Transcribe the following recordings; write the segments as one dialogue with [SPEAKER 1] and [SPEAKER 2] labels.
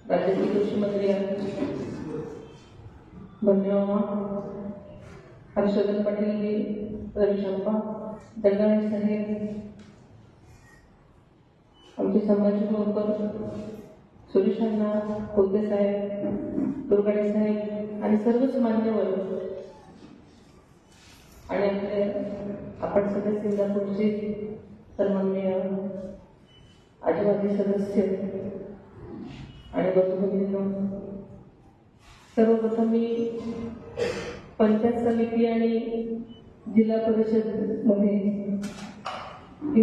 [SPEAKER 1] राज्याचे कृषी मंत्री बंधुराव हर्षवर्धन पाटील, रविशंपा दंडाळे साहेब, आमचे संभाजी गोळकर, सुरेशांना खोते साहेब, दुर्गाडे साहेब आणि सर्वच मान्यवर आणि आपले आपण सगळे सिंगापूरचे सन्माननीय आदिवासी सदस्य आणि बंधू, सर्वप्रथम मी पंचायत समिती आणि जिल्हा परिषद मध्ये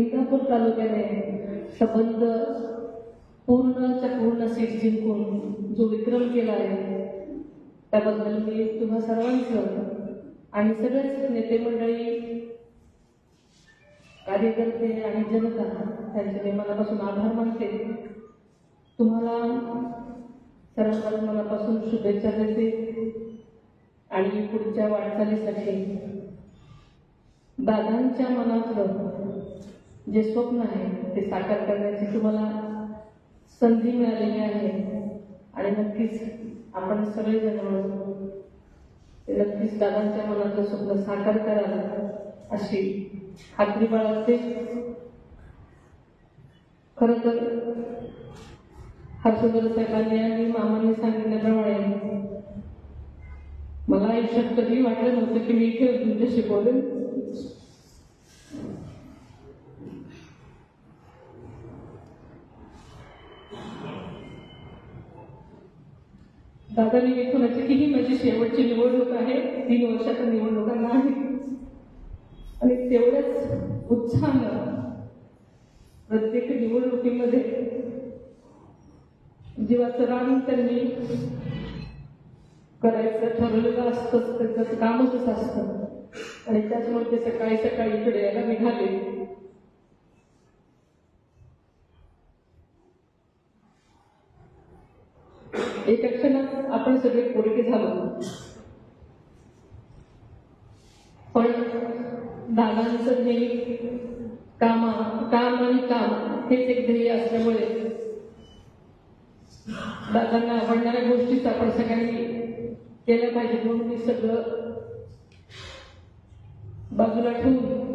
[SPEAKER 1] इंदापूर तालुक्याने संबंध पूर्णच्या पूर्ण सीट जिंकून जो विक्रम केला आहे त्याबद्दल मी तुम्हा सर्वांचं आणि सगळेच नेते मंडळी, कार्यकर्ते आणि जनता त्यांचे मी मनापासून आभार मानते. तुम्हाला सर्वांना मनापासून शुभेच्छा देते आणि पुढच्या वाटचालीसाठी दादांच्या मनातलं जे स्वप्न आहे ते साकार करण्याची तुम्हाला संधी मिळालेली आहे आणि नक्कीच आपण सगळेजण मिळून नक्कीच दादांच्या मनातलं स्वप्न साकार कराल अशी खात्री बाळगते. खरं तर हर्षवर्धन साहेबांनी आणि मामांनी सांगितल्याप्रमाणे मला आयुष्यात कधी वाटलं नव्हतं की मी इथे तुमच्याशी बोलेन. दादांनी विठ्ठलाची की ही माझी शेवटची निवडणूक आहे, 3 वर्षाच्या निवडणुकांना आहे आणि तेवढ्याच उत्साहानं प्रत्येक निवडणुकीमध्ये जीवाचं रान त्यांनी करायचं ठरवलेलं असतं, त्यांचं कामच असतं आणि त्याचमुळे ते सकाळी सकाळी इकडे यायला निघाले. एका क्षणात आपण सगळे पोरके झालो, पण दादांचं हे काम आणि काम हेच एक ध्येय असल्यामुळे दादांना आवडणाऱ्या गोष्टीच आपण सगळ्यांनी केल्या पाहिजे म्हणून मी सगळं बाजूला ठेवून